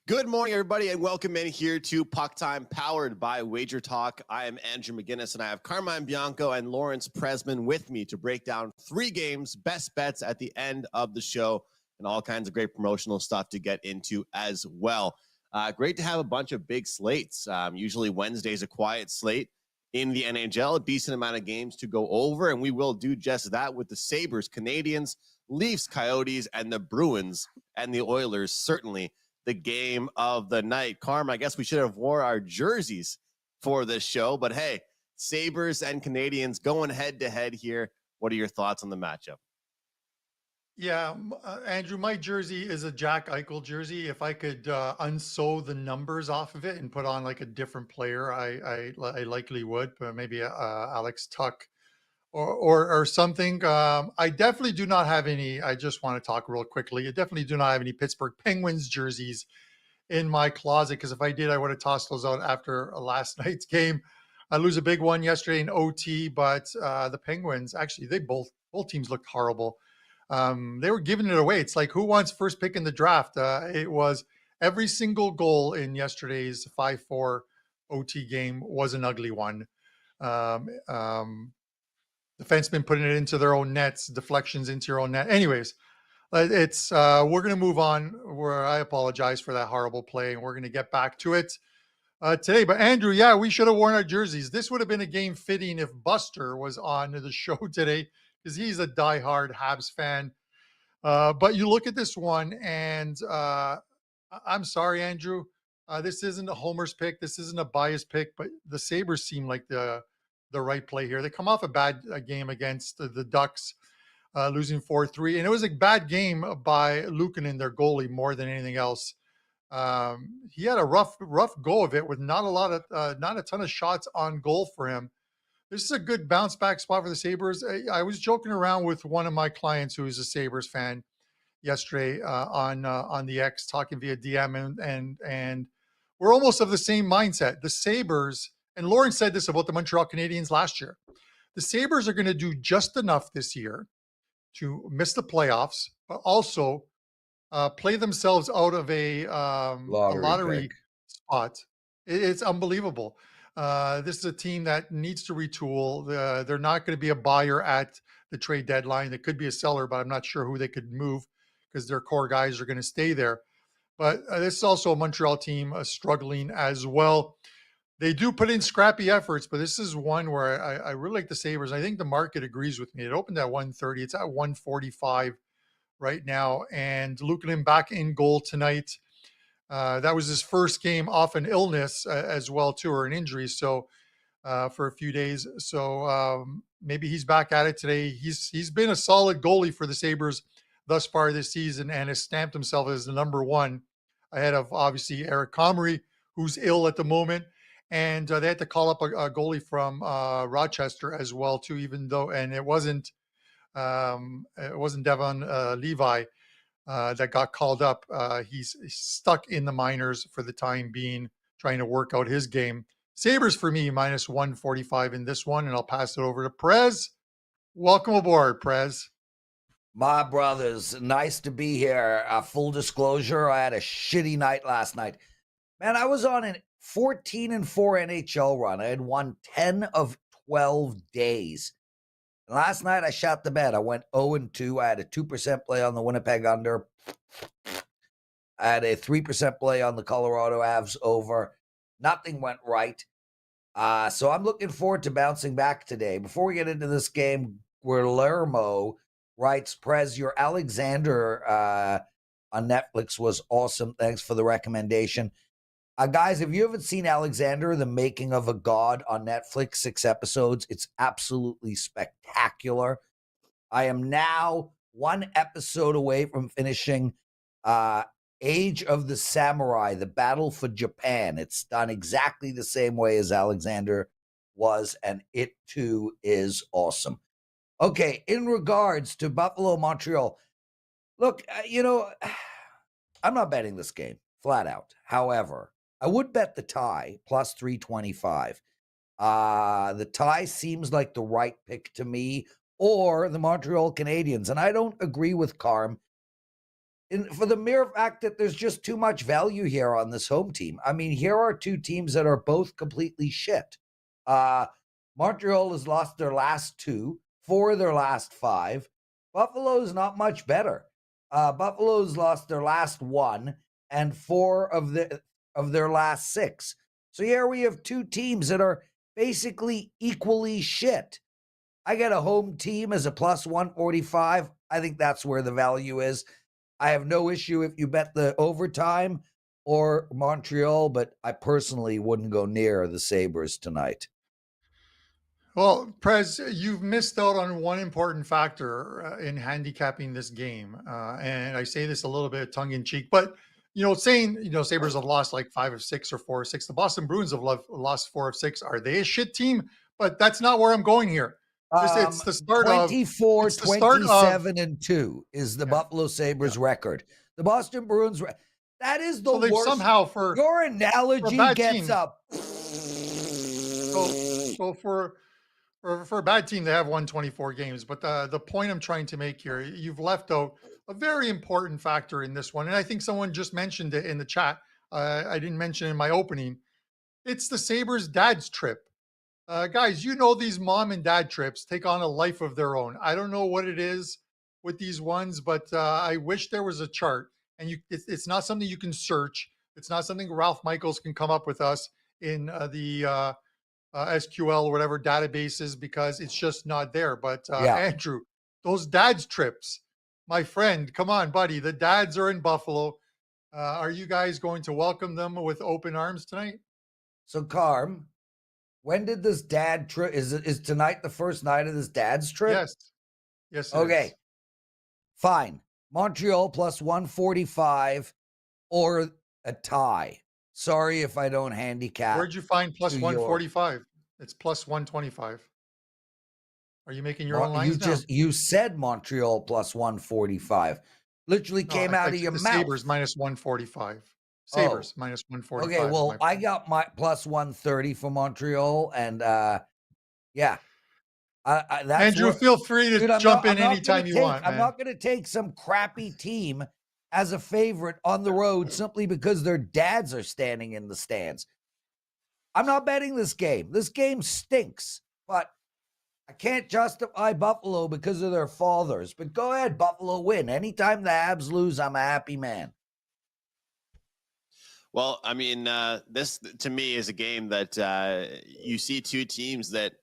Good morning, everybody, and welcome in here to PuckTime, powered by WagerTalk. I am Andrew McGinnis, and I have Carmine Bianco and Lawrence Presman with me to break down 3 games, best bets at the end of the show, and all kinds of great promotional stuff to get into as well. Great to have a bunch of big slates. Usually Wednesday's a quiet slate in the NHL, a decent amount of games to go over, and we will do just that with the Sabres, Canadiens, Leafs, Coyotes, and the Bruins, and the Oilers, certainly the game of the night. Carm, I guess we should have wore our jerseys for this show, but hey, Sabres and Canadiens going head-to-head here. What are your thoughts on the matchup? Yeah, Andrew, my jersey is a Jack Eichel jersey. If I could unsew the numbers off of it and put on like a different player, I likely would, but maybe Alex Tuck or something. I definitely do not have any. I just want to talk real quickly. I definitely do not have any Pittsburgh Penguins jerseys in my closet because if I did, I would have tossed those out after last night's game. I lose a big one yesterday in OT, but the Penguins actually they both teams looked horrible. They were giving it away. It's like who wants first pick in the draft? It was every single goal in yesterday's 5-4 OT game was an ugly one. Defensemen putting it into their own nets, deflections into your own net. Anyways, it's we're going to move on. Where I apologize for that horrible play, and we're going to get back to it today. But Andrew, yeah, we should have worn our jerseys. This would have been a game fitting if Buster was on the show today because he's a diehard Habs fan. But you look at this one, and I'm sorry, Andrew. This isn't a homer's pick. This isn't a biased pick, but the Sabres seem like the right play here. They come off a bad game against the Ducks, losing 4-3. And it was a bad game by Luukkonen, their goalie, more than anything else. He had a rough go of it with not a ton of shots on goal for him. This is a good bounce back spot for the Sabres. I was joking around with one of my clients who is a Sabres fan yesterday on the X, talking via DM, and we're almost of the same mindset. The Sabres, and Lauren said this about the Montreal Canadiens last year. The Sabres are going to do just enough this year to miss the playoffs, but also play themselves out of a lottery spot. It's unbelievable. This is a team that needs to retool. They're not going to be a buyer at the trade deadline. They could be a seller, but I'm not sure who they could move because their core guys are going to stay there. But this is also a Montreal team struggling as well. They do put in scrappy efforts, but this is one where I really like the Sabres. I think the market agrees with me. It opened at 130. It's at 145 right now. And Luukkonen back in goal tonight. That was his first game off an illness as well, too, or an injury. So for a few days. So maybe he's back at it today. He's been a solid goalie for the Sabres thus far this season and has stamped himself as the number one ahead of obviously Eric Comrie, who's ill at the moment. And they had to call up a goalie from Rochester as well, too, even though, and it wasn't Devon Levi that got called up. He's stuck in the minors for the time being, trying to work out his game. Sabres for me, minus 145 in this one, and I'll pass it over to Prez. Welcome aboard, Prez. My brothers, nice to be here. Full disclosure, I had a shitty night last night. Man, I was on a 14-4 NHL run. I had won 10 of 12 days. And last night, I shot the bed. I went 0-2. I had a 2% play on the Winnipeg under. I had a 3% play on the Colorado Avs over. Nothing went right. So I'm looking forward to bouncing back today. Before we get into this game, Guillermo writes, Prez, your Alexander on Netflix was awesome. Thanks for the recommendation. Guys, if you haven't seen Alexander, The Making of a God on Netflix, 6 episodes, it's absolutely spectacular. I am now 1 episode away from finishing Age of the Samurai, The Battle for Japan. It's done exactly the same way as Alexander was, and it too is awesome. Okay, in regards to Buffalo, Montreal, look, I'm not betting this game, flat out. However, I would bet the tie, plus 325. The tie seems like the right pick to me, or the Montreal Canadiens. And I don't agree with Carm. for the mere fact that there's just too much value here on this home team. I mean, here are two teams that are both completely shit. Montreal has lost their last 2, 4 of their last 5. Buffalo's not much better. Buffalo's lost their last 1 and 4 of their last 6. So here we have two teams that are basically equally shit. I get a home team as a plus 145. I think that's where the value is. I have no issue if you bet the overtime or Montreal, but I personally wouldn't go near the Sabres tonight. Well, Prez, you've missed out on one important factor in handicapping this game. And I say this a little bit tongue in cheek, but, saying, Sabres have lost like 5 of 6 or 4 of 6. The Boston Bruins have lost 4 of 6. Are they a shit team? But that's not where I'm going here. It's the start 24, of 27, and 2 is the Buffalo Sabres record. The Boston Bruins, that is the worst. Somehow your analogy gets up. So for a bad team, they have won 24 games. But the point I'm trying to make here, you've left out a very important factor in this one. And I think someone just mentioned it in the chat. I didn't mention it in my opening. It's the Sabres dad's trip. Guys, these mom and dad trips take on a life of their own. I don't know what it is with these ones, but I wish there was a chart. And it's not something you can search. It's not something Ralph Michaels can come up with us in the SQL or whatever databases, because it's just not there. But Andrew, those dad's trips, my friend, come on, buddy. The dads are in Buffalo. Are you guys going to welcome them with open arms tonight? So, Carm, when did this dad trip? Is tonight the first night of this dad's trip? Yes. Okay. Is. Fine. Montreal plus 145 or a tie. Sorry if I don't handicap. Where'd you find plus 145? It's plus 125. Are you making your own lines now? You said Montreal plus 145. Literally came out of your mouth. Sabres minus 145. Sabres minus 145. Okay, well, I got my plus 130 for Montreal, and that's Andrew, feel free to jump in anytime you want. I'm not going to take some crappy team as a favorite on the road simply because their dads are standing in the stands. I'm not betting this game. This game stinks, but I can't justify Buffalo because of their fathers. But go ahead, Buffalo, win. Anytime the Habs lose, I'm a happy man. Well, I mean, this to me is a game that you see two teams that,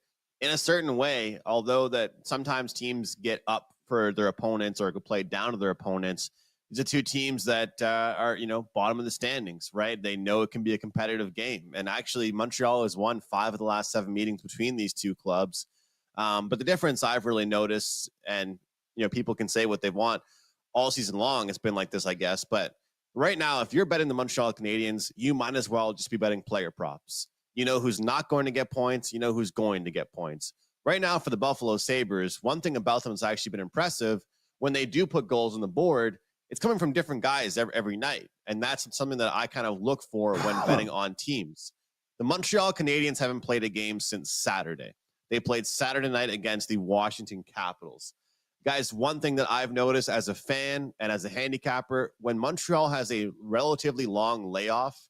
in a certain way, although that sometimes teams get up for their opponents or play down to their opponents, these are two teams that are, bottom of the standings, right? They know it can be a competitive game. And actually, Montreal has won 5 of the last 7 meetings between these two clubs. But the difference I've really noticed, and, people can say what they want all season long, it's been like this, I guess. But right now, if you're betting the Montreal Canadiens, you might as well just be betting player props. You know who's not going to get points. You know who's going to get points. Right now for the Buffalo Sabres, one thing about them that's actually been impressive, when they do put goals on the board, it's coming from different guys every night. And that's something that I kind of look for when betting on teams. The Montreal Canadiens haven't played a game since Saturday. They played Saturday night against the Washington Capitals. Guys, one thing that I've noticed as a fan and as a handicapper, when Montreal has a relatively long layoff,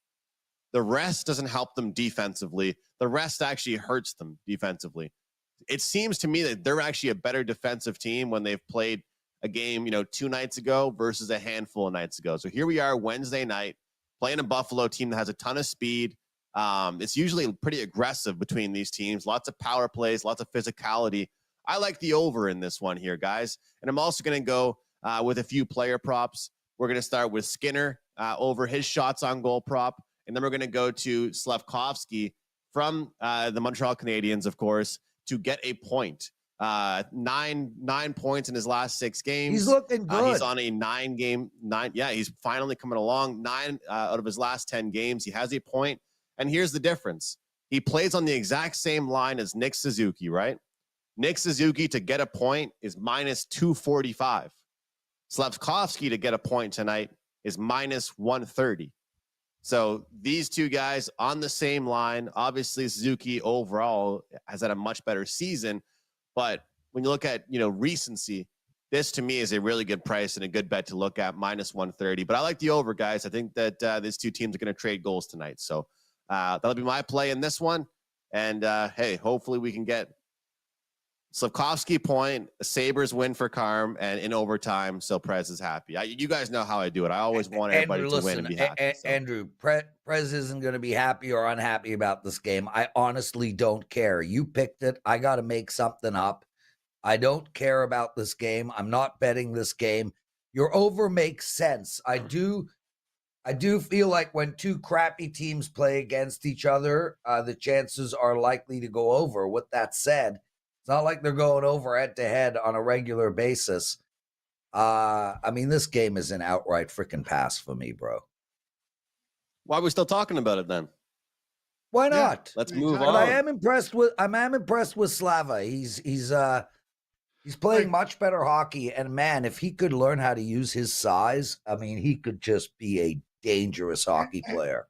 the rest doesn't help them defensively. The rest actually hurts them defensively. It seems to me that they're actually a better defensive team when they've played a game, 2 nights ago versus a handful of nights ago. So here we are Wednesday night playing a Buffalo team that has a ton of speed. It's usually pretty aggressive between these teams. Lots of power plays, lots of physicality. I like the over in this one here, guys. And I'm also going to go with a few player props. We're going to start with Skinner over his shots on goal prop. And then we're going to go to Slafkovsky from the Montreal Canadiens, of course, to get a point. 9 points in his last 6 games. He's looking good. He's on a 9-game. Yeah, he's finally coming along. 9 out of his last 10 games. He has a point. And here's the difference. He plays on the exact same line as Nick Suzuki, right? Nick Suzuki to get a point is minus 245. Slafkovsky to get a point tonight is minus 130. So these two guys on the same line. Obviously, Suzuki overall has had a much better season. But when you look at, recency, this to me is a really good price and a good bet to look at, -130. But I like the over, guys. I think that these two teams are going to trade goals tonight. So that'll be my play in this one. And hey, hopefully we can get Slavkovsky point, a Sabres win for Carm, and in overtime, so Prez is happy. You guys know how I do it. I always want everybody to win and be happy. Andrew, Prez isn't going to be happy or unhappy about this game. I honestly don't care. You picked it. I got to make something up. I don't care about this game. I'm not betting this game. Your over makes sense. I do feel like when two crappy teams play against each other, the chances are likely to go over. With that said, it's not like they're going over head-to-head on a regular basis. I mean, this game is an outright freaking pass for me, bro. Why are we still talking about it then? Why not? Let's move on. on. I am impressed with Slava. He's playing much better hockey, and man, if he could learn how to use his size, I mean, he could just be a dangerous hockey player.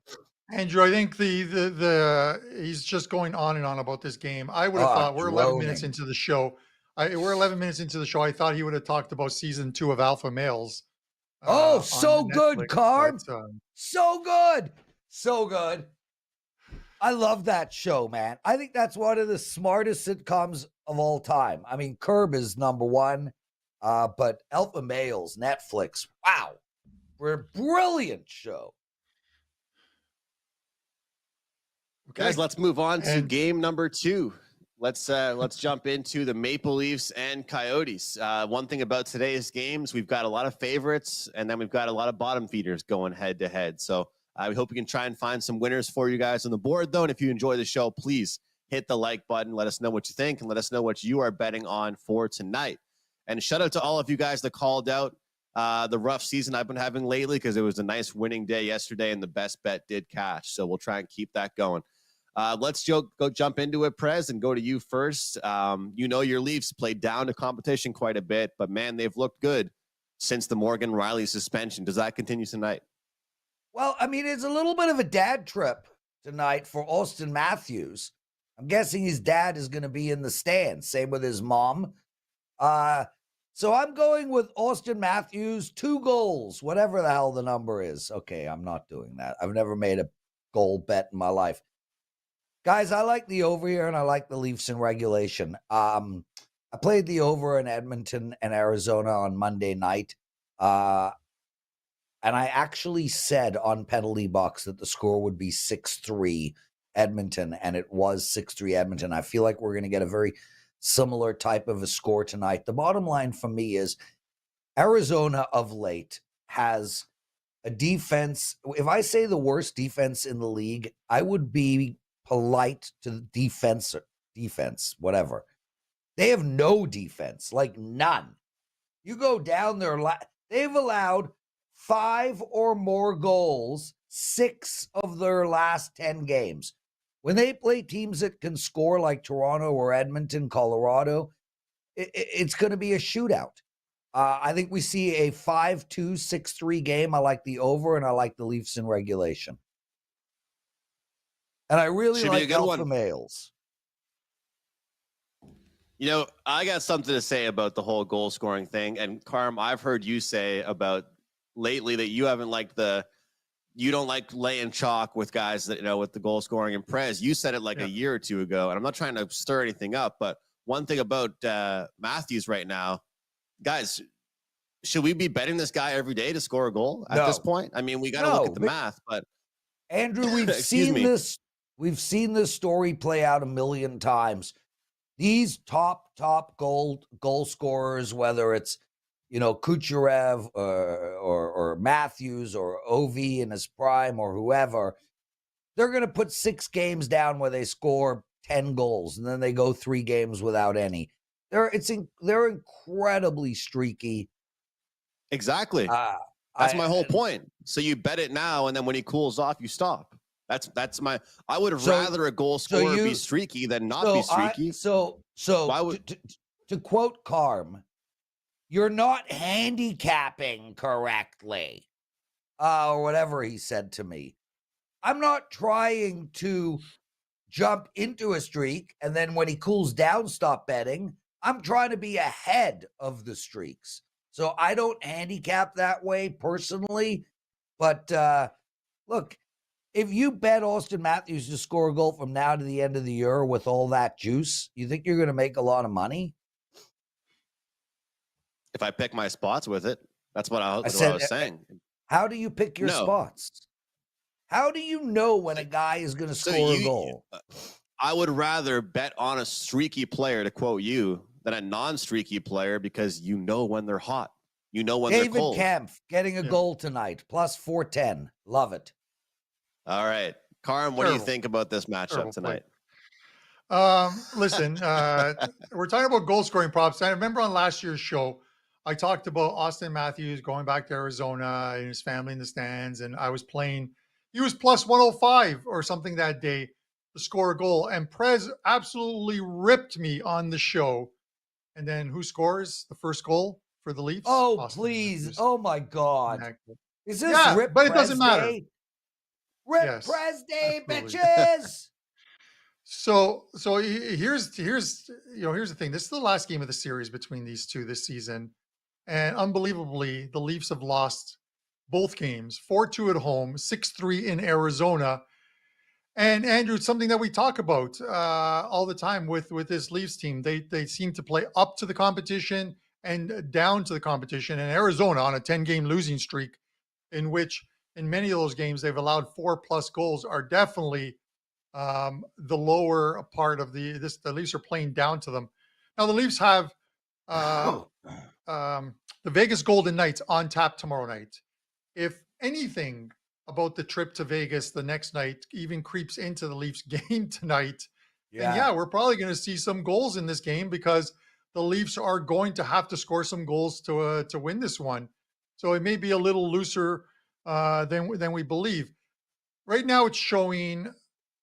Andrew, I think the he's just going on and on about this game. I would have thought we're 11 minutes into the show. We're 11 minutes into the show. I thought he would have talked about season 2 of Alpha Males. So good, Carm. So good. So good. I love that show, man. I think that's one of the smartest sitcoms of all time. I mean, Curb is number one, but Alpha Males, Netflix, wow. We're a brilliant show. Okay. Guys, let's move on to game number 2. Let's jump into the Maple Leafs and Coyotes. One thing about today's games, we've got a lot of favorites, and then we've got a lot of bottom feeders going head to head. So we hope we can try and find some winners for you guys on the board, though. And if you enjoy the show, please hit the like button. Let us know what you think, and let us know what you are betting on for tonight. And shout out to all of you guys that called out the rough season I've been having lately, because it was a nice winning day yesterday, and the best bet did cash. So we'll try and keep that going. Let's go jump into it, Prez, and go to you first. Your Leafs played down to competition quite a bit, but man, they've looked good since the Morgan Riley suspension. Does that continue tonight? Well, I mean, it's a little bit of a dad trip tonight for Austin Matthews. I'm guessing his dad is going to be in the stands. Same with his mom. So I'm going with Austin Matthews, 2 goals, whatever the hell the number is. Okay, I'm not doing that. I've never made a goal bet in my life. Guys, I like the over here, and I like the Leafs in regulation. I played the over in Edmonton and Arizona on Monday night. And I actually said on Penalty Box that the score would be 6-3 Edmonton, and it was 6-3 Edmonton. I feel like we're going to get a very similar type of a score tonight. The bottom line for me is Arizona of late has a defense. If I say the worst defense in the league, I would be polite to the defense, whatever. They have no defense, like none. You go down there, they've allowed 5 or more goals 6 of their last 10 games. When they play teams that can score like Toronto or Edmonton, Colorado, it's going to be a shootout. I think we see a 5-2, 6-3 game. I like the over, and I like the Leafs in regulation. And I really like Alpha Males. I got something to say about the whole goal scoring thing. And Carm, I've heard you say about lately that you haven't liked you don't like laying chalk with guys that, with the goal scoring. And Prez, you said it a year or two ago, and I'm not trying to stir anything up, but one thing about Matthews right now, guys, should we be betting this guy every day to score a goal at this point? I mean, we got to look at the math, but Andrew, we've seen this. We've seen this story play out a million times. These top goal scorers, whether it's Kucherov or Matthews or Ovi in his prime or whoever, they're going to put 6 games down where they score 10 goals, and then they go 3 games without any. They're incredibly streaky. Exactly. That's my whole point. So you bet it now, and then when he cools off, you stop. That's my. I would rather a goal scorer be streaky than not be streaky. To quote Carm, you're not handicapping correctly, or whatever he said to me. I'm not trying to jump into a streak and then when he cools down, stop betting. I'm trying to be ahead of the streaks. So I don't handicap that way personally. But look, if you bet Austin Matthews to score a goal from now to the end of the year with all that juice, you think you're going to make a lot of money? If I pick my spots with it, that's what I was saying. How do you pick your spots? How do you know when a guy is going to score a goal? I would rather bet on a streaky player, to quote you, than a non-streaky player, because you know when they're hot. You know when they're cold. David Kempf getting a goal tonight, plus 410. Love it. All right. Carm, what do you think about this matchup tonight? Listen, we're talking about goal scoring props. I remember on last year's show, I talked about Austin Matthews going back to Arizona and his family in the stands, and I was playing. He was plus 105 or something that day to score a goal, and Prez absolutely ripped me on the show. And then who scores the first goal for the Leafs? Oh, Austin please. Matthews. Oh, my God. Is this Rip but it Prez doesn't matter. Day? Rip Prez Day, bitches. So here's the thing. This is the last game of the series between these two this season. And unbelievably, the Leafs have lost both games, 4-2 at home, 6-3 in Arizona. And Andrew, it's something that we talk about all the time with this Leafs team. They seem to play up to the competition and down to the competition. And Arizona on a 10-game losing streak, in which in many of those games they've allowed 4+ goals, are definitely the lower part of the Leafs are playing down to them. Now the Leafs have the Vegas Golden Knights on tap tomorrow night. If anything about the trip to Vegas the next night even creeps into the Leafs game tonight, then we're probably going to see some goals in this game, because the Leafs are going to have to score some goals to win this one. So it may be a little looser than we believe. Right now it's showing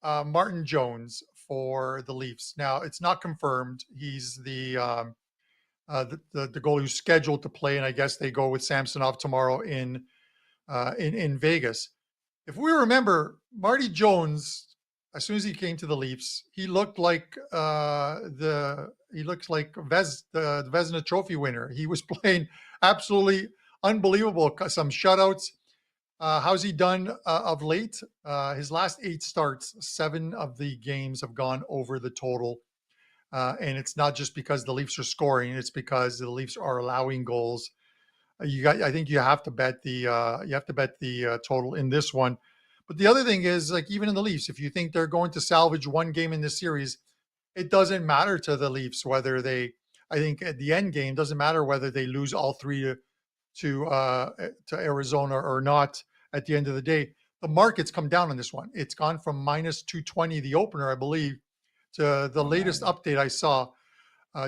Martin Jones for the Leafs. Now it's not confirmed. He's the goalie who's scheduled to play, and I guess they go with Samsonov tomorrow in Vegas. If we remember, Marty Jones, as soon as he came to the Leafs, he looked like the Vezina Trophy winner. He was playing absolutely unbelievable. Some shutouts. How's he done of late? His last 8 starts, 7 of the games have gone over the total. And it's not just because the Leafs are scoring; it's because the Leafs are allowing goals. I think you have to bet the total in this one. But the other thing is, like, even in the Leafs, if you think they're going to salvage one game in this series, it doesn't matter to the Leafs whether they. I think at the end game, doesn't matter whether they lose all 3 to Arizona or not. At the end of the day, the market's come down on this one. It's gone from minus 220, the opener, I believe, to the latest update I saw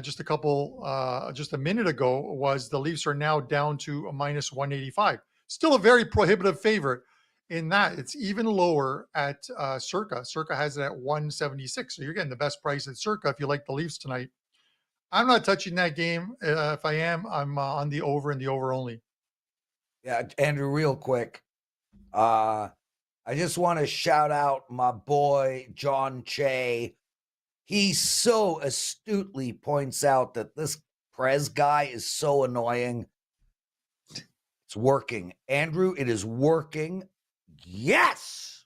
just a minute ago, was the Leafs are now down to a minus 185. Still a very prohibitive favorite in that. It's even lower at Circa. Circa has it at 176. So you're getting the best price at Circa if you like the Leafs tonight. I'm not touching that game. If I am, I'm on the over and the over only. Yeah, Andrew, real quick. I just want to shout out my boy, John Che. He so astutely points out that this Prez guy is so annoying. It's working. Andrew, it is working. Yes.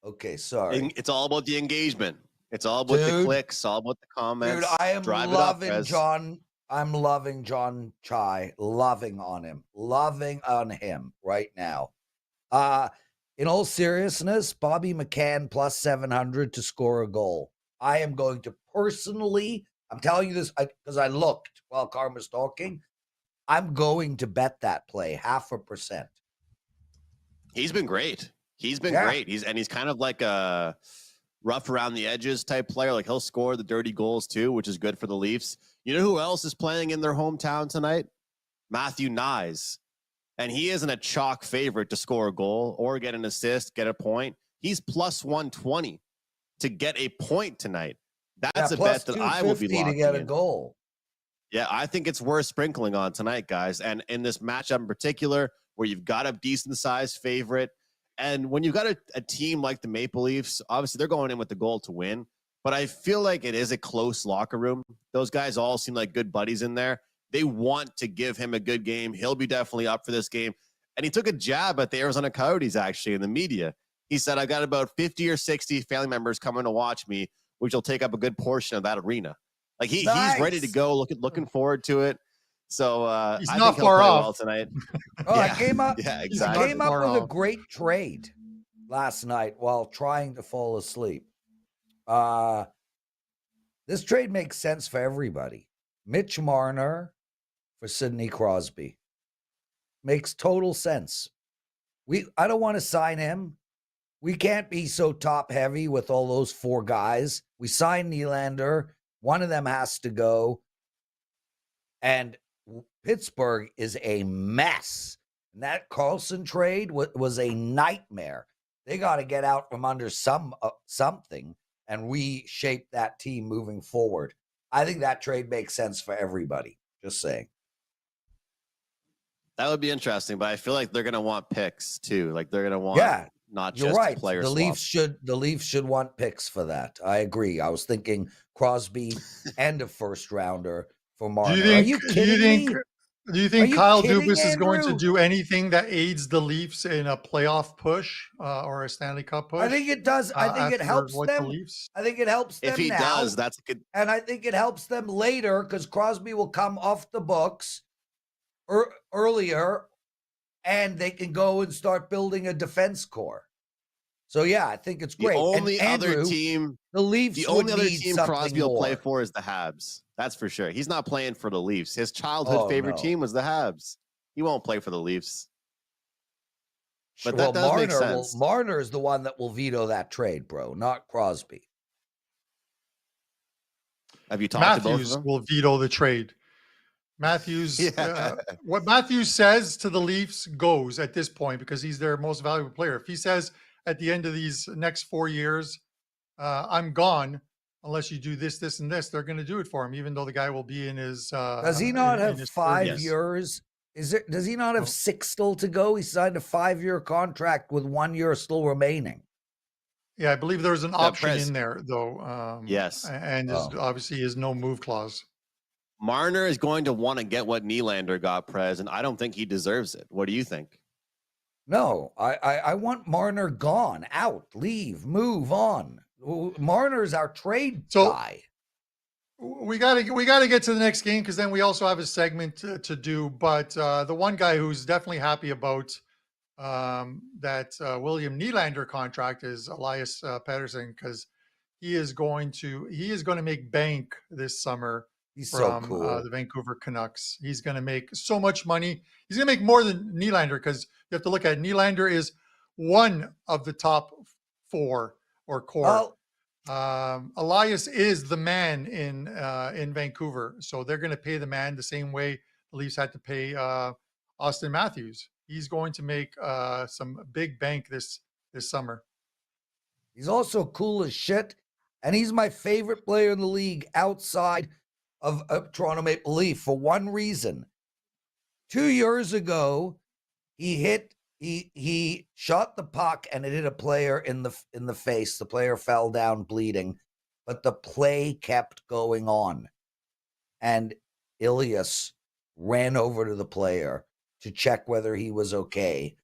Okay, sorry. It's all about the engagement. It's all about the clicks, all about the comments. Dude, I am loving John. I'm loving John Chai. Loving on him right now. In all seriousness, Bobby McCann plus 700 to score a goal. I am going to personally, I'm telling you this because I looked while Carm was talking. I'm going to bet that play 0.5%. He's been great. He's great. He's kind of like a rough around the edges type player. Like, he'll score the dirty goals too, which is good for the Leafs. You know who else is playing in their hometown tonight? Matthew Nyes. And he isn't a chalk favorite to score a goal or get an assist, get a point. He's plus 120 to get a point tonight. That's a bet that I will be locking to get a in. Goal. Yeah, I think it's worth sprinkling on tonight, guys. And in this matchup in particular, where you've got a decent sized favorite, and when you've got a team like the Maple Leafs, obviously they're going in with the goal to win. but I feel like it is a close locker room. Those guys all seem like good buddies in there. They want to give him a good game. He'll be definitely up for this game. And he took a jab at the Arizona Coyotes, actually, in the media. He said, I've got about 50 or 60 family members coming to watch me, which will take up a good portion of that arena. Like he's ready to go, looking forward to it. So he's I not think he'll far play off well tonight. I came up. Yeah, I exactly. came up with a great trade last night while trying to fall asleep. This trade makes sense for everybody. Mitch Marner for Sidney Crosby makes total sense. I don't want to sign him. We can't be so top heavy with all those 4 guys. We signed Nylander. One of them has to go. And Pittsburgh is a mess. And that Carlson trade was a nightmare. They got to get out from under something and reshape that team moving forward. I think that trade makes sense for everybody. Just saying. That would be interesting, but I feel like they're going to want picks too. Like they're going to want not just right. player The swap. Leafs should want picks for that. I agree. I was thinking Crosby and a first rounder for Marner. Are you kidding me? Do you think Kyle Dubas is going to Andrew? do anything that aids the Leafs in a playoff push or a Stanley Cup push? I think it does. I think it helps them. I think it helps them if he now. does, that's good. And I think it helps them later because Crosby will come off the books earlier, and they can go and start building a defense core. So yeah, I think it's great. The only Andrew, other team, the Leafs. the only other team Crosby will more. play for is the Habs. That's for sure. He's not playing for the Leafs. His childhood favorite team was the Habs. He won't play for the Leafs. But that does make sense. Marner is the one that will veto that trade, bro, not Crosby. Have you talked to both of Matthews them? will veto the trade. Matthews, what Matthews says to the Leafs goes at this point because he's their most valuable player. If he says at the end of these next 4 years, I'm gone unless you do this, this, and this, they're going to do it for him, even though the guy will be in his. Does he not have 5 years? Does he not have 6 still to go? He signed a 5-year contract with 1 year still remaining. Yeah, I believe there's an option in there, though. Yes. And obviously his no move clause. Marner is going to want to get what Nylander got, Prez, and I don't think he deserves it. What do you think? No, I want Marner gone, out, leave, move on. Marner's our trade guy. We gotta get to the next game because then we also have a segment to do. But the one guy who's definitely happy about that William Nylander contract is Elias Pettersson because he is going to make bank this summer. He's from so cool. The Vancouver Canucks. He's going to make so much money. He's going to make more than Nylander because you have to look at Nylander is one of the top 4 or core. Elias is the man in Vancouver, so they're going to pay the man the same way the Leafs had to pay Austin Matthews. He's going to make some big bank this summer. He's also cool as shit, and he's my favorite player in the league outside of Toronto Maple Leaf for one reason. 2 years ago, he shot the puck and it hit a player in the face. The player fell down bleeding, but the play kept going on. And Ilias ran over to the player to check whether he was okay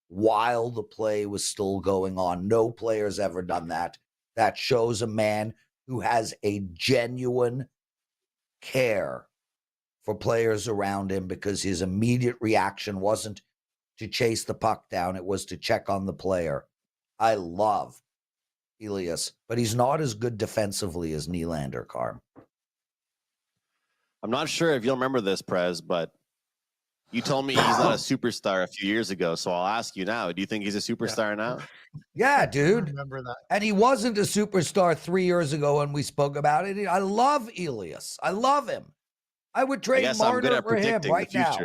while the play was still going on. No player's ever done that. That shows a man who has a genuine care for players around him because his immediate reaction wasn't to chase the puck down. It was to check on the player. I love Ilias, but he's not as good defensively as Nylander, Carm. I'm not sure if you'll remember this, Prez, but you told me he's not a superstar a few years ago, so I'll ask you now. Do you think he's a superstar now? Yeah, dude. I remember that. And he wasn't a superstar 3 years ago when we spoke about it. I love Ilias. I love him. I would trade Marner for him right now.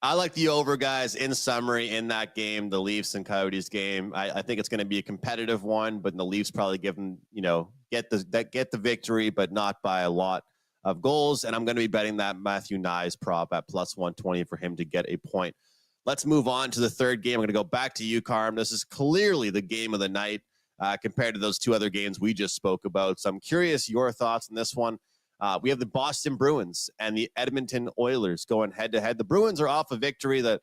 I like the over, guys. In summary, in that game, the Leafs and Coyotes game, I think it's going to be a competitive one, but the Leafs probably get the victory, but not by a lot of goals. And I'm going to be betting that Matthew Knies prop at plus 120 for him to get a point. Let's move on to the third game. I'm going to go back to you, Carm. This is clearly the game of the night. compared to those two other games we just spoke about. So I'm curious your thoughts on this one. We have the Boston Bruins and the Edmonton Oilers going head-to-head. The Bruins are off a victory that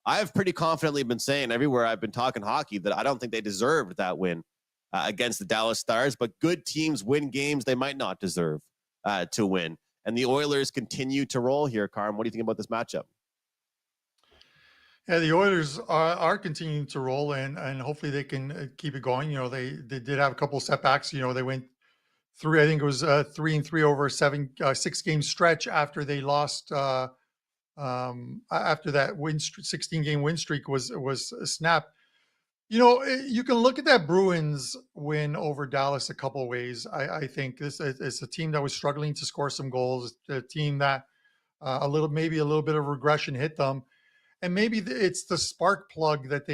I've pretty confidently been saying everywhere I've been talking hockey that I don't think they deserved that win against the Dallas Stars, but good teams win games they might not deserve to win. And the Oilers continue to roll here, Carm. What do you think about this matchup? Yeah, the Oilers are continuing to roll, and hopefully they can keep it going. You know, they did have a couple of setbacks. You know, they went three. I think it was 3-3 over a 6-game stretch after they lost. After that 16-game win streak was snapped. You know, you can look at that Bruins win over Dallas a couple of ways. I think this is a team that was struggling to score some goals. A team that maybe a little bit of regression hit them. And maybe it's the spark that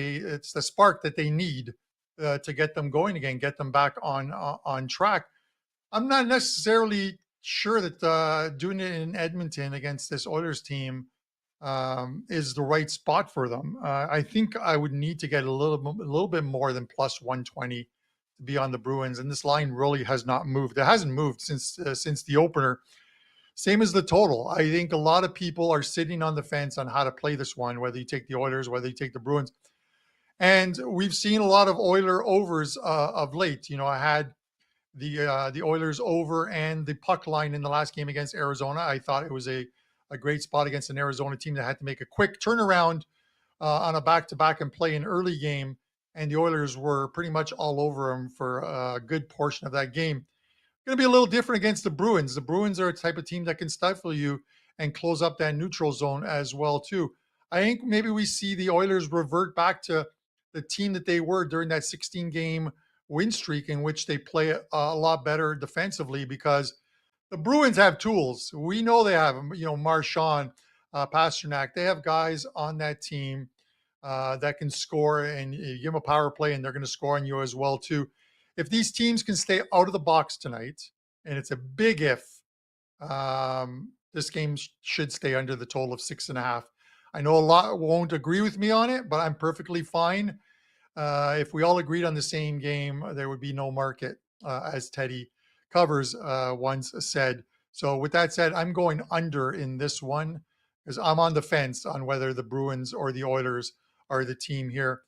they need to get them going again, get them back on track. I'm not necessarily sure that doing it in Edmonton against this Oilers team is the right spot for them. I think I would need to get a little bit more than plus 120 to be on the Bruins, and this line really has not moved. It hasn't moved since the opener. Same as the total. I think a lot of people are sitting on the fence on how to play this one, whether you take the Oilers, whether you take the Bruins. And we've seen a lot of Oiler overs of late. You know, I had the Oilers over and the puck line in the last game against Arizona. I thought it was a great spot against an Arizona team that had to make a quick turnaround on a back-to-back and play an early game. And the Oilers were pretty much all over them for a good portion of that game. Going to be a little different against the Bruins. The Bruins are a type of team that can stifle you and close up that neutral zone as well too. I think maybe we see the Oilers revert back to the team that they were during that 16-game win streak, in which they play a lot better defensively, because the Bruins have tools. We know they have them. You know, Marchand, Pasternak. They have guys on that team that can score, and you give them a power play, and they're going to score on you as well too. If these teams can stay out of the box tonight, and it's a big if, this game should stay under the total of 6.5. I know a lot won't agree with me on it, but I'm perfectly fine. If we all agreed on the same game, there would be no market, as Teddy Covers once said. So with that said, I'm going under in this one, because I'm on the fence on whether the Bruins or the Oilers are the team here.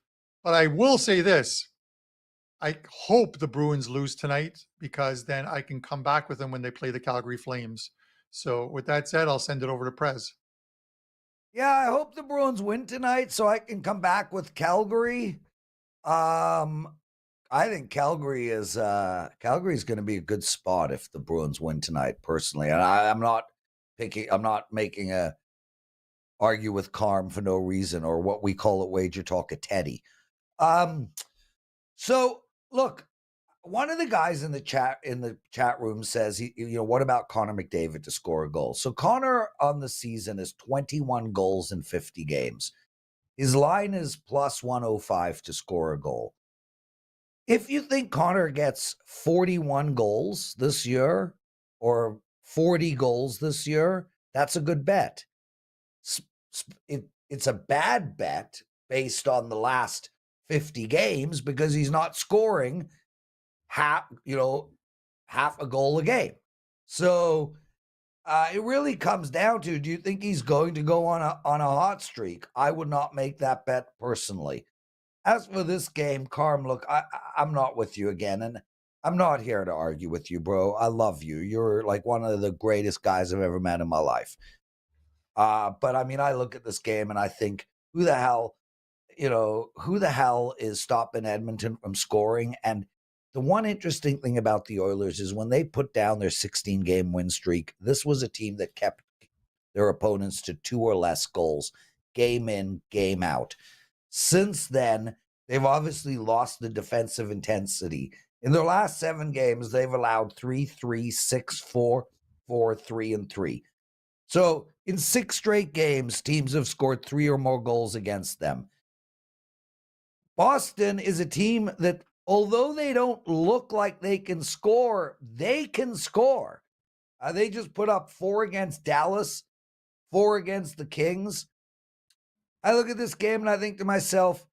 But I will say this. I hope the Bruins lose tonight, because then I can come back with them when they play the Calgary Flames. So with that said, I'll send it over to Prez. Yeah, I hope the Bruins win tonight so I can come back with Calgary. I think Calgary's going to be a good spot if the Bruins win tonight, personally. And I'm not making a argue with Carm for no reason, or what we call at WagerTalk a Teddy. So look, one of the guys in the chat room says, what about Connor McDavid to score a goal? So Connor on the season is 21 goals in 50 games. His line is plus 105 to score a goal. If you think Connor gets 41 goals this year or 40 goals this year, that's a good bet. It's a bad bet based on the last 50 games, because he's not scoring half a goal a game. So it really comes down to, do you think he's going to go on a hot streak? I would not make that bet personally. As for this game, Carm, look, I'm not with you again, and I'm not here to argue with you, bro. I love you. You're like one of the greatest guys I've ever met in my life. But I mean, I look at this game and I think, who the hell is stopping Edmonton from scoring? And the one interesting thing about the Oilers is when they put down their 16-game win streak, this was a team that kept their opponents to 2 or less goals, game in, game out. Since then, they've obviously lost the defensive intensity. In their last 7 games, they've allowed 3-3, 6-4, 4-3, and 3. So in 6 straight games, teams have scored 3 or more goals against them. Boston is a team that, although they don't look like they can score, they can score. They just put up 4 against Dallas, 4 against the Kings. I look at this game and I think to myself,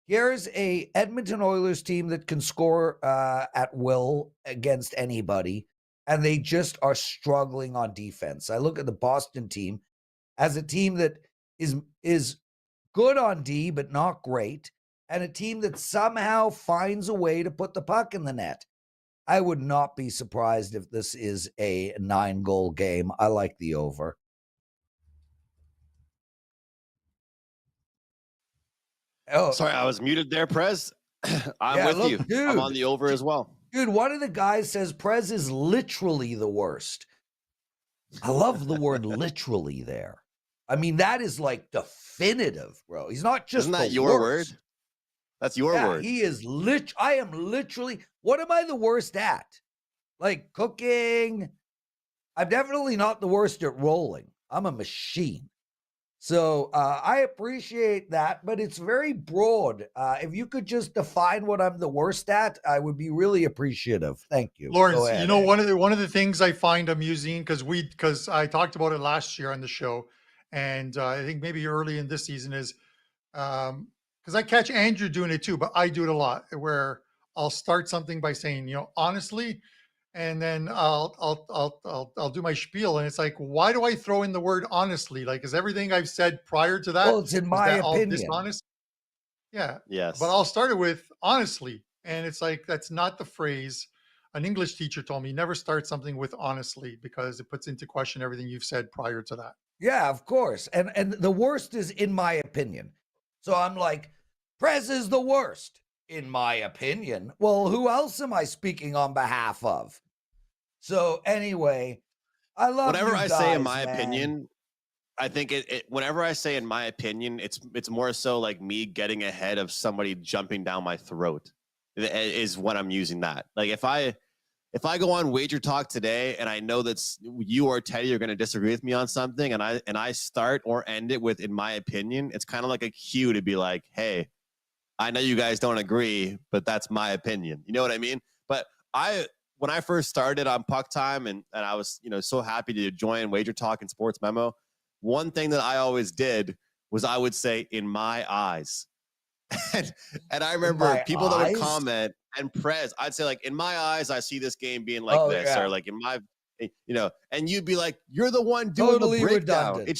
Here's a Edmonton Oilers team that can score at will against anybody, and they just are struggling on defense. I look at the Boston team as a team that is good on D, but not great, and a team that somehow finds a way to put the puck in the net. I would not be surprised if this is a 9-goal game. I like the over. Oh, Sorry, I was muted there, Prez. I'm yeah, with look, you. dude. I'm on the over as well. Dude, one of the guys says Prez is literally the worst. I love the word literally there. I mean, that is like definitive, bro. He's not just Isn't that the your worst. word? That's your word. He is I am literally, what am I the worst at? Like cooking. I'm definitely not the worst at rolling. I'm a machine. So I appreciate that, but it's very broad. If you could just define what I'm the worst at, I would be really appreciative. Thank you. Lawrence, you know, one of the things I find amusing, because I talked about it last year on the show, and I think maybe early in this season is because I catch Andrew doing it too, but I do it a lot where I'll start something by saying, honestly, and then I'll do my spiel, and it's like, why do I throw in the word honestly? Like, is everything I've said prior to that, Well, it's in is my that all opinion. dishonest? Yeah. Yes. But I'll start it with honestly. And it's like, that's not the phrase. An English teacher told me never start something with honestly, because it puts into question everything you've said prior to that. Yeah, of course. And the worst is in my opinion. So I'm like, Prez is the worst in my opinion. Well, who else am I speaking on behalf of? So anyway, I love whenever you I guys, say in my man. opinion, I think whenever I say in my opinion, it's more so like me getting ahead of somebody jumping down my throat is what I'm using that. Like if I go on Wager Talk today and I know that you or Teddy are going to disagree with me on something, and I start or end it with in my opinion, it's kind of like a cue to be like, hey, I know you guys don't agree, but that's my opinion. You know what I mean? But when I first started on PuckTime and I was, so happy to join Wager Talk and Sports Memo, one thing that I always did was I would say in my eyes. and I remember people that would comment, and Prez, I'd say like, in my eyes, I see this game being like this, or like in my, and you'd be like, you're the one doing Totally the breakdown. redundant.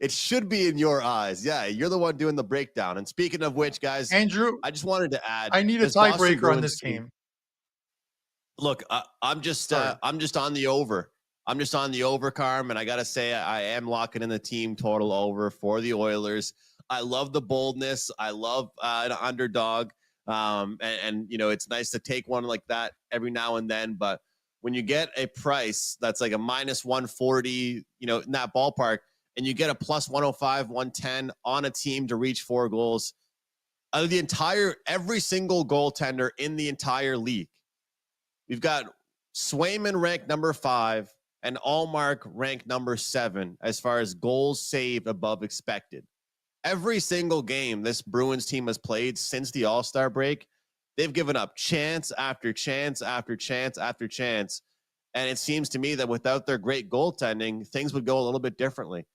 It should be in your eyes. Yeah, you're the one doing the breakdown. And speaking of which, guys, Andrew, I just wanted to add, I need a tiebreaker on this game. Look, I'm just on the over. I'm just on the over, Carm, and I gotta say I am locking in the team total over for the Oilers. I love the boldness. I love an underdog, and it's nice to take one like that every now and then. But when you get a price that's like a minus 140, in that ballpark, and you get a plus 105, 110 on a team to reach 4 goals, out of every single goaltender in the entire league, we've got Swayman ranked number 5 and Allmark ranked number 7 as far as goals saved above expected. Every single game this Bruins team has played since the All-Star break, they've given up chance after chance after chance after chance. And it seems to me that without their great goaltending, things would go a little bit differently.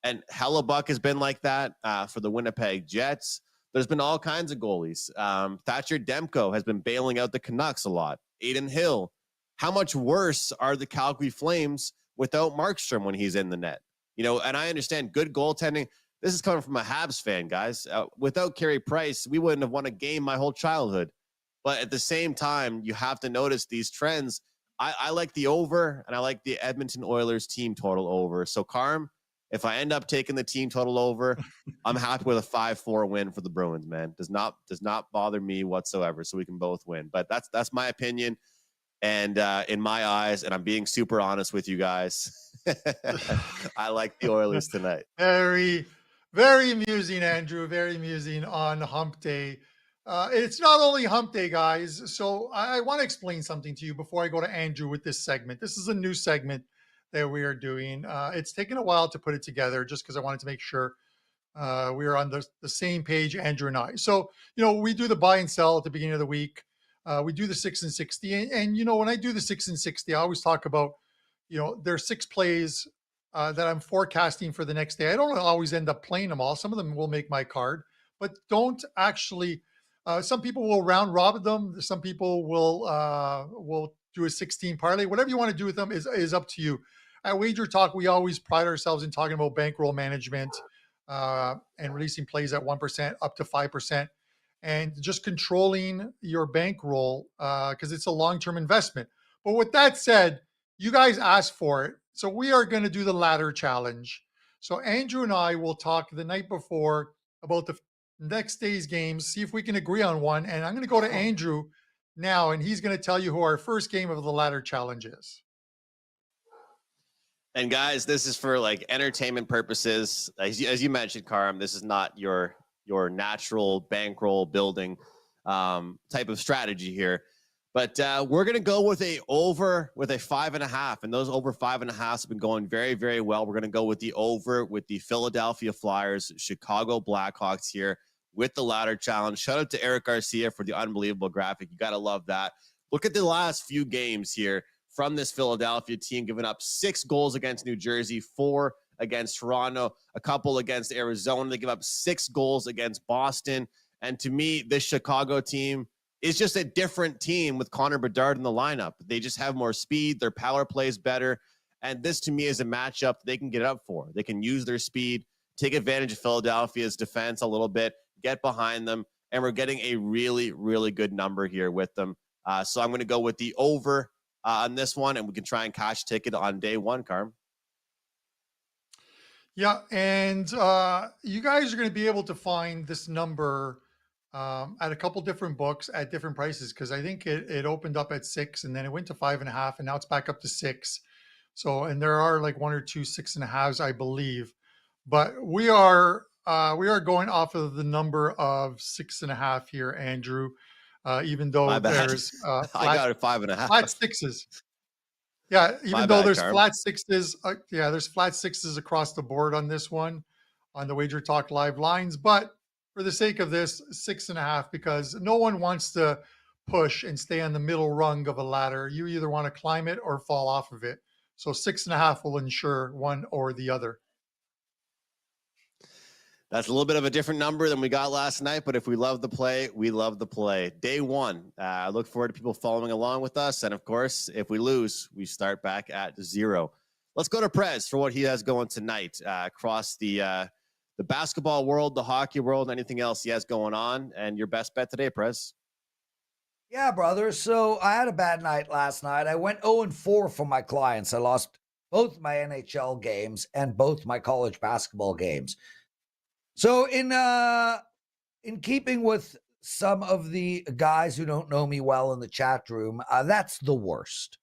And Hellebuck has been like that for the Winnipeg Jets. There's been all kinds of goalies. Thatcher Demko has been bailing out the Canucks a lot. Aiden Hill. How much worse are the Calgary Flames without Markstrom when he's in the net? And I understand good goaltending. This is coming from a Habs fan, guys. Without Carey Price, we wouldn't have won a game my whole childhood. But at the same time, you have to notice these trends. I like the over, and I like the Edmonton Oilers team total over. So, Carm, if I end up taking the team total over, I'm happy with a 5-4 win for the Bruins, man. Does not bother me whatsoever, so we can both win. But that's my opinion, and in my eyes, and I'm being super honest with you guys, I like the Oilers tonight. Very, very amusing, Andrew. Very amusing on Hump Day. It's not only Hump Day, guys. So I want to explain something to you before I go to Andrew with this segment. This is a new segment that we are doing. It's taken a while to put it together just because I wanted to make sure we are on the same page, Andrew and I. So, we do the buy and sell at the beginning of the week. We do the 6 and 60. And when I do the 6 and 60, I always talk about, there's 6 plays that I'm forecasting for the next day. I don't always end up playing them all. Some of them will make my card, but don't actually. Some people will round robin them. Some people will do a 16 parlay. Whatever you want to do with them is up to you. At Wager Talk, we always pride ourselves in talking about bankroll management and releasing plays at 1% up to 5%, and just controlling your bankroll because it's a long-term investment. But with that said, you guys asked for it, so we are going to do the ladder challenge. So Andrew and I will talk the night before about the next day's games, see if we can agree on one. And I'm going to go to Andrew now, and he's going to tell you who our first game of the ladder challenge is. And guys, this is for like entertainment purposes. As you mentioned, Carm, this is not your natural bankroll building type of strategy here. But we're going to go with a 5.5. And those over 5.5 have been going very, very well. We're going to go with the over with the Philadelphia Flyers, Chicago Blackhawks here with the ladder challenge. Shout out to Eric Garcia for the unbelievable graphic. You got to love that. Look at the last few games here from this Philadelphia team, giving up 6 goals against New Jersey, 4 against Toronto, a couple against Arizona. They give up 6 goals against Boston. And to me, this Chicago team is just a different team with Connor Bedard in the lineup. They just have more speed. Their power play is better. And this, to me, is a matchup they can get up for. They can use their speed, take advantage of Philadelphia's defense a little bit, get behind them, and we're getting a really, really good number here with them. So I'm going to go with the over on this one, and we can try and cash ticket on day one, Carm. Yeah, and you guys are going to be able to find this number at a couple different books at different prices, because I think it opened up at 6 and then it went to 5.5 and now it's back up to 6. So, and there are like 1 or 2 6.5s, I believe, but we are going off of the number of 6.5 here, Andrew. Even though there's I got it 5.5 flat 6s. Yeah, even though there's flat 6s. There's flat 6s across the board on this one, on the Wager Talk live lines. But for the sake of this, 6.5, because no one wants to push and stay on the middle rung of a ladder. You either want to climb it or fall off of it. So 6.5 will ensure one or the other. That's a little bit of a different number than we got last night, but if we love the play, we love the play. Day one, I look forward to people following along with us. And of course, if we lose, we start back at 0. Let's go to Prez for what he has going tonight across the basketball world, the hockey world, anything else he has going on, and your best bet today, Prez. Yeah, brother. So I had a bad night last night. I went 0-4 for my clients. I lost both my NHL games and both my college basketball games. So in keeping with some of the guys who don't know me well in the chat room, that's the worst.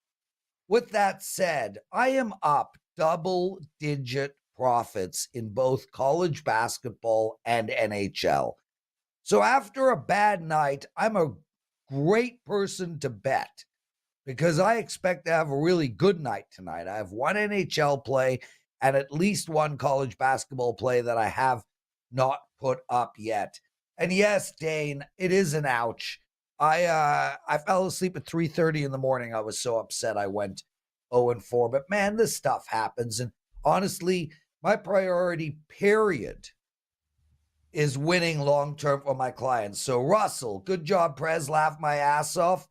With that said, I am up double-digit profits in both college basketball and NHL. So after a bad night, I'm a great person to bet because I expect to have a really good night tonight. I have one NHL play and at least one college basketball play that I have not put up yet. And yes, Dane, it is an ouch. I fell asleep at 3:30 in the morning. I was so upset I went 0-4. But man, this stuff happens. And honestly, my priority, period, is winning long-term for my clients. So Russell, good job, Prez. Laugh my ass off.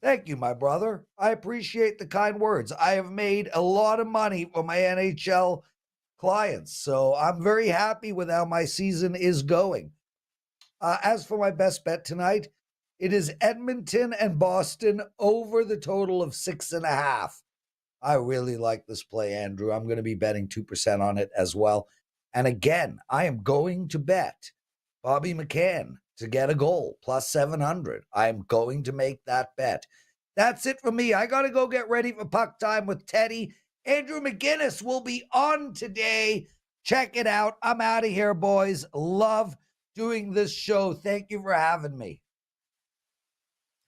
Thank you, my brother. I appreciate the kind words. I have made a lot of money for my NHL clients, so I'm very happy with how my season is going. As for my best bet tonight, it is Edmonton and Boston over the total of 6.5. I really like this play, Andrew. I'm going to be betting 2% on it as well. And again, I am going to bet Bobby McCann to get a goal plus 700. I am going to make that bet. That's it for me. I got to go get ready for puck time with Teddy. Andrew McGinnis will be on today. Check it out. I'm out of here, boys. Love doing this show. Thank you for having me.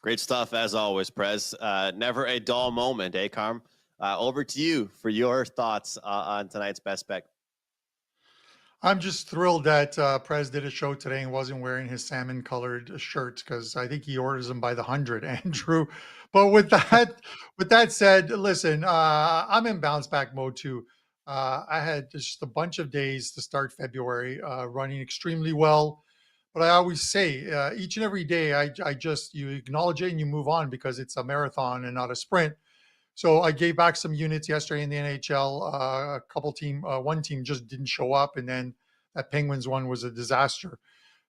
Great stuff, as always, Prez. Never a dull moment, eh, Carm? Over to you for your thoughts on tonight's best bet. I'm just thrilled that Prez did a show today and wasn't wearing his salmon-colored shirts, because I think he orders them by the 100, Andrew. But with that said, listen, I'm in bounce back mode too. I had just a bunch of days to start February running extremely well. But I always say each and every day, you acknowledge it and you move on because it's a marathon and not a sprint. So I gave back some units yesterday in the NHL. One team just didn't show up, and then that Penguins one was a disaster.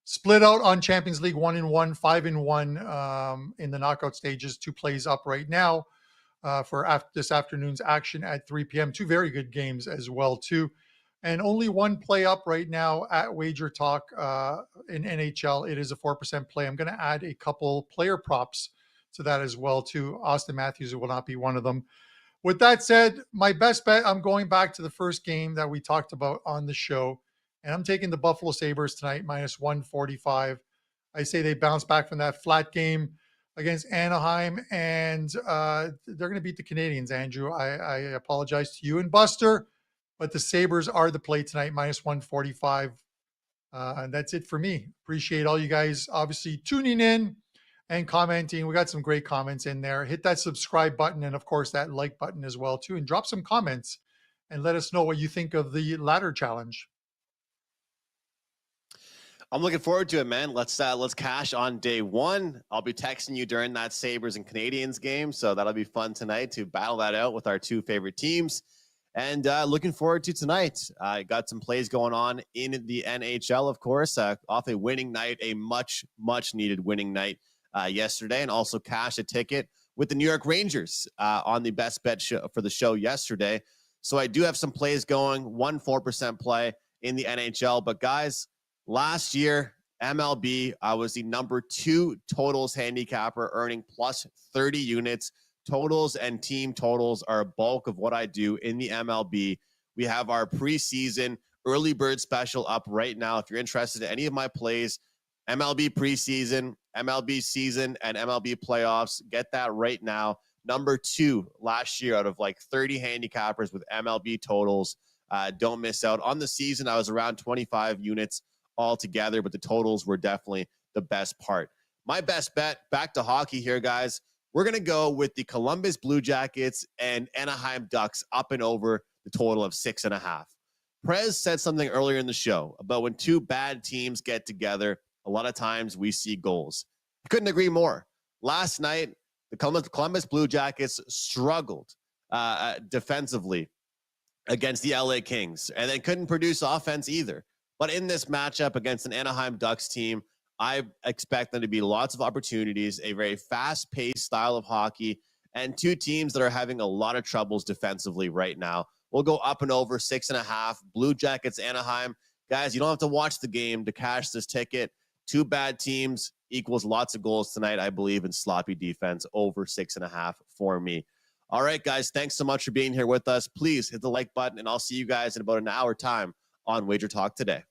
Split out on Champions League 1-1, 5-1 in the knockout stages. 2 plays up right now for this afternoon's action at 3 p.m. 2 very good games as well too, and only 1 play up right now at WagerTalk in NHL. It is a 4% play. I'm going to add a couple player props to that as well too. Austin Matthews will not be one of them. With that said, my best bet, I'm going back to the first game that we talked about on the show, and I'm taking the Buffalo Sabres tonight, minus 145. I say they bounce back from that flat game against Anaheim, and they're going to beat the Canadiens, Andrew. I apologize to you and Buster, but the Sabres are the play tonight, minus 145. And that's it for me. Appreciate all you guys obviously tuning in and commenting. We got some great comments in there. Hit that subscribe button and, of course, that like button as well, too. And drop some comments and let us know what you think of the ladder challenge. I'm looking forward to it, man. Let's cash on day 1. I'll be texting you during that Sabres and Canadiens game, so that'll be fun tonight to battle that out with our 2 favorite teams. And looking forward to tonight. I got some plays going on in the NHL, of course, off a winning night, a much needed winning night yesterday, and also cash a ticket with the New York Rangers on the best bet for the show yesterday. So I do have some plays going, 4% play in the NHL. But guys, last year, MLB, I was the number 2 totals handicapper, earning plus 30 units. Totals and team totals are a bulk of what I do in the MLB. We have our preseason early bird special up right now. If you're interested in any of my plays, MLB preseason, MLB season, and MLB playoffs, get that right now. Number 2 last year out of like 30 handicappers with MLB totals. Don't miss out. On the season, I was around 25 units altogether, but the totals were definitely the best part. My best bet, back to hockey here, guys. We're going to go with the Columbus Blue Jackets and Anaheim Ducks up and over the total of 6.5. Prez said something earlier in the show about when 2 bad teams get together, a lot of times we see goals. I couldn't agree more. Last night, the Columbus Blue Jackets struggled defensively against the LA Kings, and they couldn't produce offense either. But in this matchup against an Anaheim Ducks team, I expect them to be lots of opportunities, a very fast-paced style of hockey, and 2 teams that are having a lot of troubles defensively right now. We'll go up and over 6.5. Blue Jackets, Anaheim. Guys, you don't have to watch the game to cash this ticket. 2 bad teams equals lots of goals tonight, I believe, in sloppy defense, over 6.5 for me. All right, guys, thanks so much for being here with us. Please hit the like button, and I'll see you guys in about an hour time on Wager Talk today.